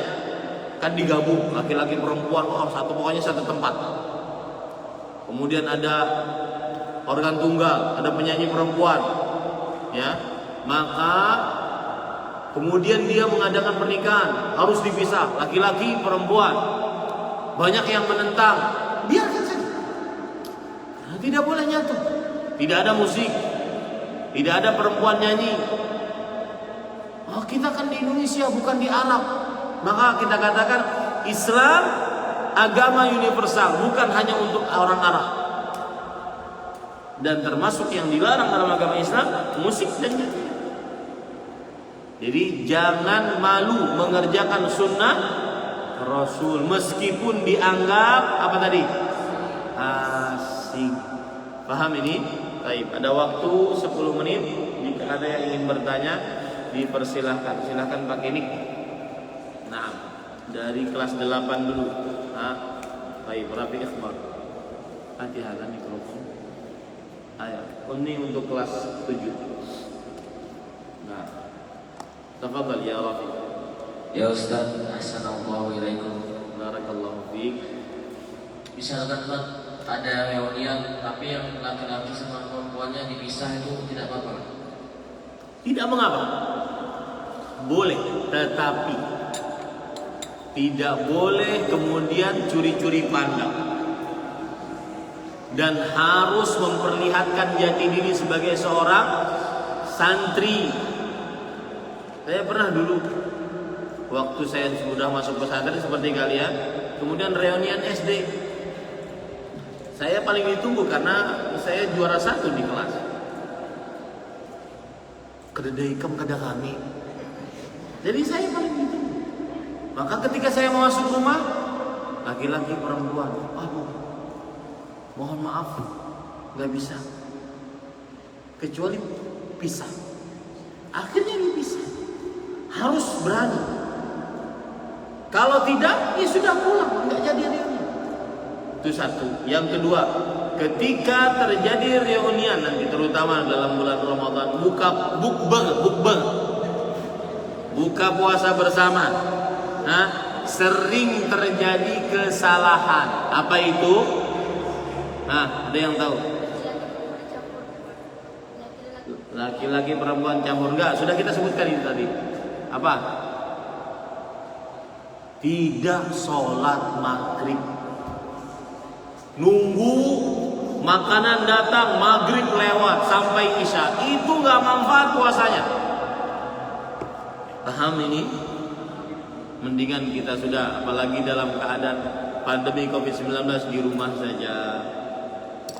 kan digabung laki-laki perempuan, pokoknya satu tempat. Kemudian ada organ tunggal, ada penyanyi perempuan, ya. Maka kemudian dia mengadakan pernikahan, harus dipisah, laki-laki perempuan. Banyak yang menentang, biarkan saja. Nah, tidak boleh nyatu. Tidak ada musik, tidak ada perempuan nyanyi. Oh, kita kan di Indonesia, bukan di Arab. Maka kita katakan Islam agama universal, bukan hanya untuk orang Arab. Dan termasuk yang dilarang dalam agama Islam musik dan nyanyi. Jadi jangan malu mengerjakan sunnah Rasul meskipun dianggap apa tadi? Asing. Paham ini? Baik, ada waktu 10 menit. Jika ada yang ingin bertanya, dipersilahkan. Silahkan pakai mic. Nah, dari kelas 8 dulu. Baik, Rafi Ikhbar. Hati-hati mikrofon. Ayo, ini untuk kelas 7. Nah, tafadhal ya Rafi. Ya Ustaz, assalamualaikum warahmatullahi Barakallahu fiik. Misalkan Ustaz, ada reunian tapi yang laki-laki sama perempuannya dipisah, itu tidak apa-apa? Tidak mengapa. Boleh, tetapi tidak boleh kemudian curi-curi pandang. Dan harus memperlihatkan jati diri sebagai seorang santri. Saya pernah dulu, waktu saya sudah masuk pesantren seperti kalian, kemudian reunian SD. Saya paling ditunggu karena saya juara 1 di kelas. Kededaikam kada kami. Jadi saya paling ditunggu. Maka ketika saya mau masuk rumah, laki-laki perempuan, aduh, mohon maaf, nggak bisa. Kecuali pisah. Akhirnya dipisah. Harus berani. Kalau tidak, ya sudah pulang, nggak jadi reunian. Itu satu. Yang kedua, ketika terjadi reunian nanti, terutama dalam bulan Ramadan, buka puasa bersama, sering terjadi kesalahan. Apa itu? Ada yang tahu? Laki-laki perempuan campur. Enggak, sudah kita sebutkan itu tadi. Apa? Tidak sholat maghrib, nunggu makanan datang, maghrib lewat sampai isya. Itu nggak manfaat puasanya. Paham ini? Mendingan kita sudah, apalagi dalam keadaan pandemi COVID-19, di rumah saja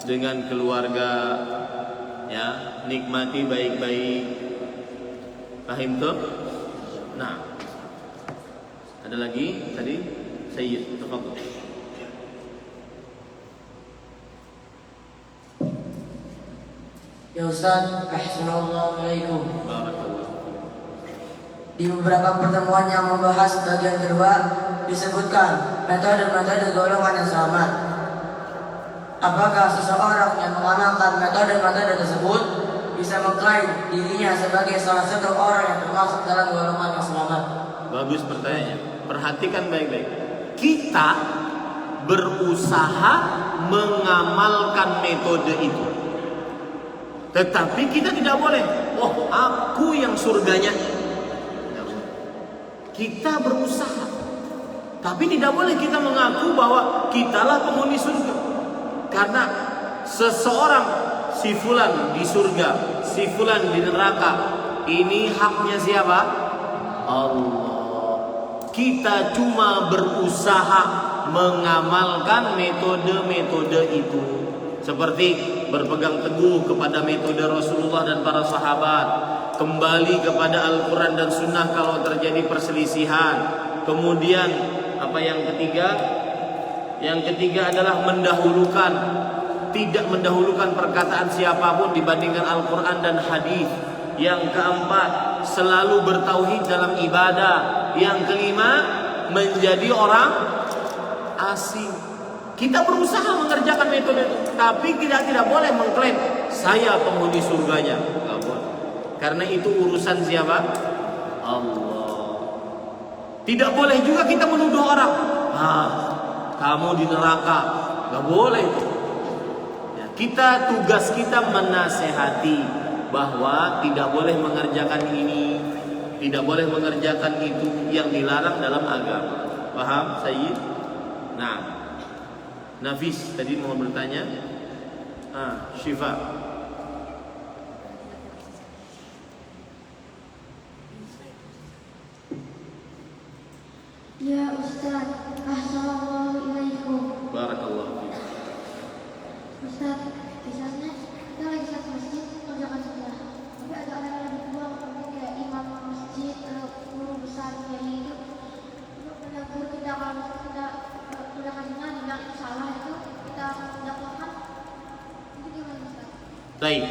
dengan keluarga, ya, nikmati baik-baik. Paham tuh? Nah, ada lagi tadi Sayyid, tafadhol. Ya Ustaz, assalamualaikum. Barakallah. Di beberapa pertemuan yang membahas bagian kedua disebutkan metode-metode golongan yang selamat. Apakah seseorang yang mengamalkan metode-metode tersebut bisa mengklaim dirinya sebagai salah satu orang yang termasuk dalam golongan yang selamat? Bagus pertanyaannya. Perhatikan baik-baik. Kita berusaha mengamalkan metode itu. Tetapi kita tidak boleh, oh aku yang surganya. Kita berusaha. Tapi tidak boleh kita mengaku bahwa kitalah penghuni surga. Karena seseorang, si fulan di surga, si fulan di neraka, ini haknya siapa? Allah. Kita cuma berusaha mengamalkan metode-metode itu. Seperti berpegang teguh kepada metode Rasulullah dan para sahabat, kembali kepada Al-Quran dan Sunnah kalau terjadi perselisihan. Kemudian apa yang ketiga? Yang ketiga adalah mendahulukan, tidak mendahulukan perkataan siapapun dibandingkan Al-Quran dan hadis. Yang keempat, selalu bertauhid dalam ibadah. Yang kelima, menjadi orang asing. Kita berusaha mengerjakan metode itu, tapi kita tidak boleh mengklaim saya penghuni surganya. Nggak boleh. Karena itu urusan siapa? Allah. Tidak boleh juga kita menuduh orang. Kamu di neraka. Nggak boleh. Ya, tugas kita menasehati bahwa tidak boleh mengerjakan ini, tidak boleh mengerjakan itu yang dilarang dalam agama. Paham, Sayyid? Nah, Nafis tadi mau bertanya. Syifa. Ya Ustaz, Assalamualaikum. Barakallahu fiik. Ustaz, misalnya kita lagi satu masjid mengerjakan sunnah, tapi ada orang yang lebih tua, mungkin kayak imam masjid atau guru besar kayak gitu, untuk menegur kita kalau kita mengerjakan sunnah dengan salah itu kita dakwakan, itu gimana Ustaz? Baik.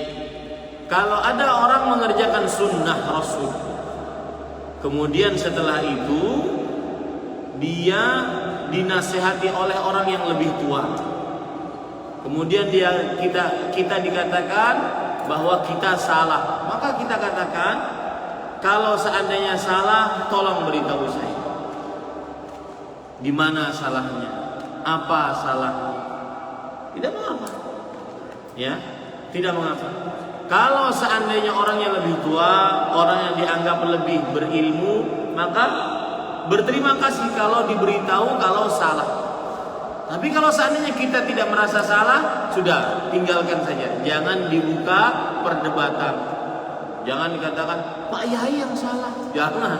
Kalau ada orang mengerjakan sunnah Rasul, kemudian setelah itu dia dinasehati oleh orang yang lebih tua, kemudian kita dikatakan bahwa kita salah, maka kita katakan, kalau seandainya salah, tolong beritahu saya di mana salahnya, apa salahnya. Tidak mengapa, ya, tidak mengapa. Kalau seandainya orangnya lebih tua, orang yang dianggap lebih berilmu, maka berterima kasih kalau diberitahu kalau salah. Tapi kalau seandainya kita tidak merasa salah, sudah, tinggalkan saja. Jangan dibuka perdebatan. Jangan dikatakan Pak Yai yang salah. Jangan.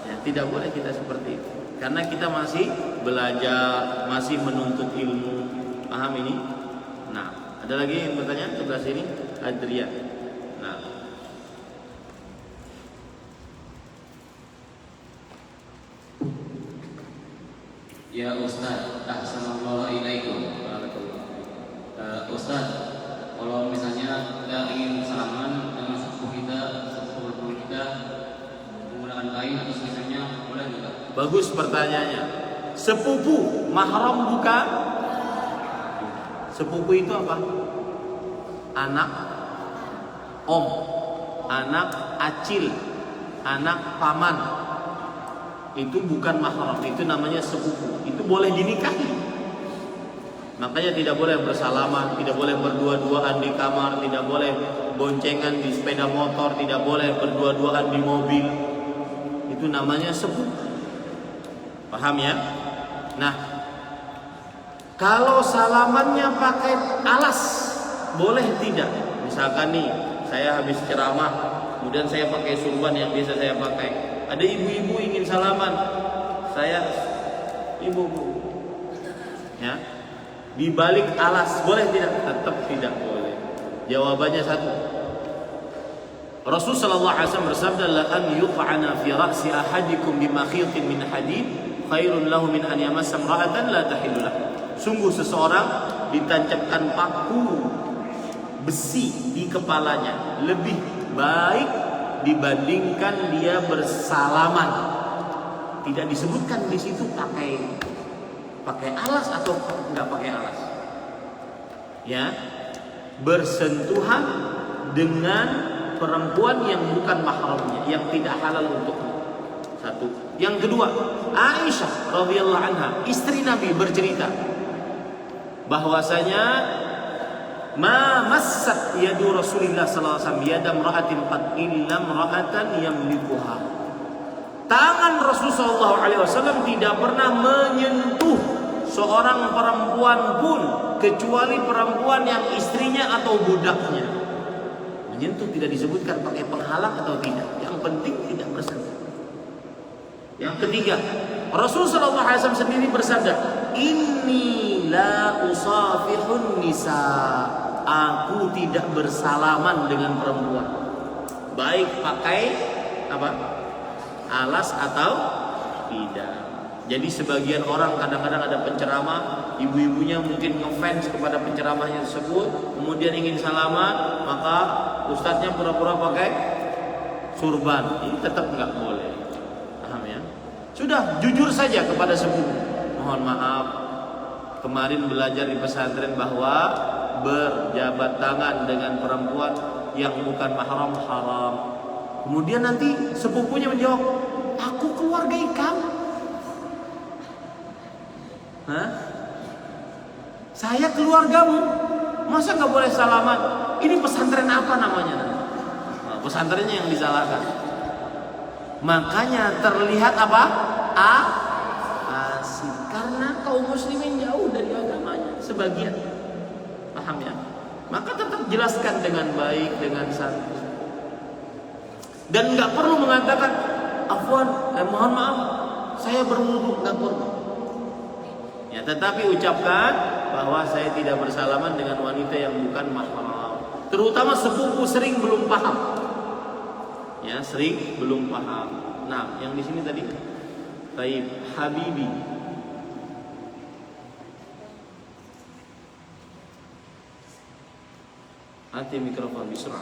Ya, tidak boleh kita seperti itu. Karena kita masih belajar, masih menuntut ilmu. Paham ini? Nah, ada lagi yang bertanya sebelah sini? Adrian. Nah, ya Ustaz, Assalamualaikum. Ustaz, kalau misalnya kita ingin salaman dengan sepupu kita menggunakan kain atau semisalnya, boleh juga? bagus pertanyaannya. Sepupu, mahram bukan? Sepupu itu apa? Anak om, anak acil, anak paman. Itu bukan mahram, itu namanya sepupu. Itu boleh dinikahi. Makanya tidak boleh bersalaman, tidak boleh berdua-duaan di kamar, tidak boleh boncengan di sepeda motor, tidak boleh berdua-duaan di mobil. Itu namanya sepupu. Paham ya? Nah, kalau salamannya pakai alas, boleh tidak? Misalkan nih, saya habis ceramah, kemudian saya pakai surban yang biasa saya pakai. Ada ibu-ibu ingin salaman, saya ibu, ya, di balik alas, boleh tidak? Tetap tidak boleh. Jawabannya satu. Rasul sallallahu alaihi wasallam bersabda, la an yuq'ana fi ra'si ahadikum bimakhitin min hadid khairun lahu min an yamassa imra'atan la tahillu lahu. Sungguh seseorang ditancapkan paku besi di kepalanya lebih baik dibandingkan dia bersalaman. Tidak disebutkan di situ pakai alas atau enggak pakai alas. Ya, bersentuhan dengan perempuan yang bukan mahramnya, yang tidak halal untuknya. Satu. Yang kedua, Aisyah radhiyallahu anha, istri Nabi, bercerita bahwasanya ma massat yadu Rasulillah sallallahu alaihi wasallam yada imra'atin qad illa imra'atan yamlikuha. Tangan Rasul sallallahu alaihi wasallam tidak pernah menyentuh seorang perempuan pun kecuali perempuan yang istrinya atau budaknya. Menyentuh tidak disebutkan pakai penghalang atau tidak. Yang penting tidak bersentuh. Yang ketiga, Rasul sallallahu alaihi wasallam sendiri bersabda, "Inni la usafihun nisa." Aku tidak bersalaman dengan perempuan. Baik pakai apa? Alas atau tidak. Jadi sebagian orang kadang-kadang ada penceramah, ibu-ibunya mungkin ngefans kepada penceramahnya tersebut, kemudian ingin salaman, maka ustadznya pura-pura pakai surban. Ini tetap nggak boleh. Paham ya? Sudah, jujur saja kepada sepupu. Mohon maaf, kemarin belajar di pesantren bahwa berjabat tangan dengan perempuan yang bukan mahram haram. Kemudian nanti sepupunya menjawab, aku keluarga Ikam. Hah? Saya keluargamu, masa nggak boleh salaman? Ini pesantren apa namanya? Nah, pesantrennya yang disalahkan. Makanya terlihat apa? Asik. Karena kaum muslimin jauh dari agamanya sebagian. Paham ya? Maka tetap jelaskan dengan baik, dengan santun. Dan nggak perlu mengatakan, afwan, mohon maaf, saya berwudu, nggak perlu. Ya, tetapi ucapkan bahwa saya tidak bersalaman dengan wanita yang bukan mahram. Terutama sepupu sering belum paham. Ya, sering belum paham. Nah, yang di sini tadi, Taib Habibi. Hati mikrofon bisra.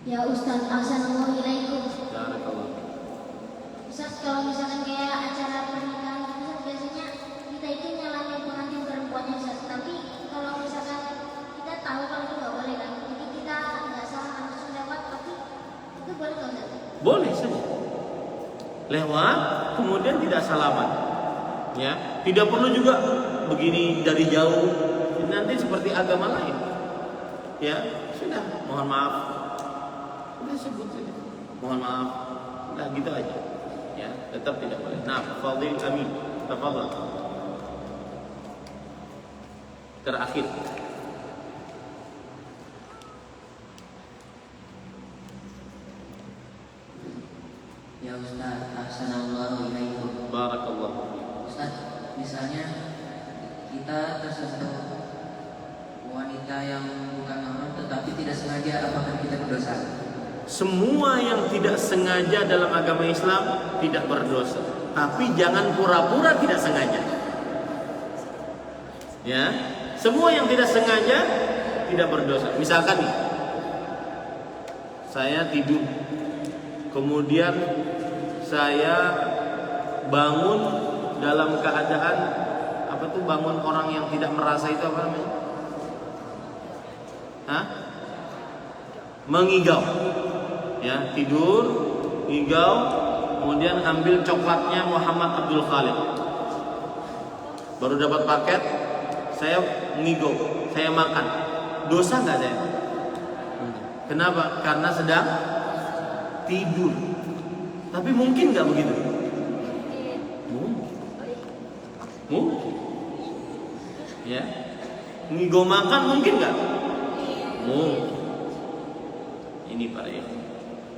Ya Ustaz, assalamualaikum. Barakallah. Ustaz, kalau misalkan kayak acara pernikahan gitu, biasanya kita itu nyalahin pengantin perempuannya, Ustaz. Tapi kalau misalkan kita tahu kalau itu nggak boleh kan, jadi kita nggak salah langsung lewat, tapi itu boleh nggak, Ustaz? Boleh saja. Lewat, kemudian tidak salaman. Ya, tidak perlu juga begini dari jauh. Nanti seperti agama lain. Ya, sudah. Mohon maaf. Udah sebut saja. Mohon maaf. Udah gitu aja. Ya, tetap tidak boleh. Nah, Fadil Amin, tafadhal. Terakhir. Ya Ustaz, assalamualaikum. Barakallahu. Ustaz, misalnya kita tersentuh wanita yang bukan mahram tetapi tidak sengaja, apakah kita berdosa? Semua yang tidak sengaja dalam agama Islam tidak berdosa. Tapi jangan pura-pura tidak sengaja. Ya, semua yang tidak sengaja tidak berdosa. Misalkan nih, saya tidur, kemudian saya bangun dalam keadaan apa tuh, bangun orang yang tidak merasa itu apa namanya? Hah? Mengigau. Ya, tidur, ngigau, kemudian ambil coklatnya Muhammad Abdul Khalid. Baru dapat paket, saya ngigau, saya makan. Dosa nggak saya? Kenapa? Karena sedang tidur. Tapi mungkin nggak begitu? Mungkin. Ya, ngigau makan mungkin nggak? Mungkin. Ini para ikhwan.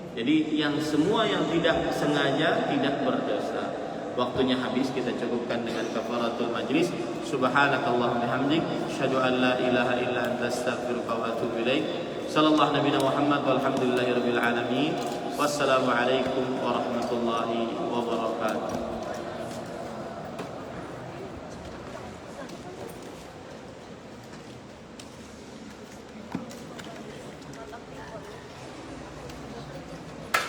Jadi yang semua yang tidak sengaja tidak berdosa. Waktunya habis, kita cukupkan dengan kafaratul majlis. Subhanakallahumma bihamdik, asyhadu an la ilaha illa anta, astaghfiruka wa atubu ilaik. Sallallahu nabiyana Muhammad walhamdulillahirabbil alamin. Wassalamu alaikum warahmatullahi wabarakatuh.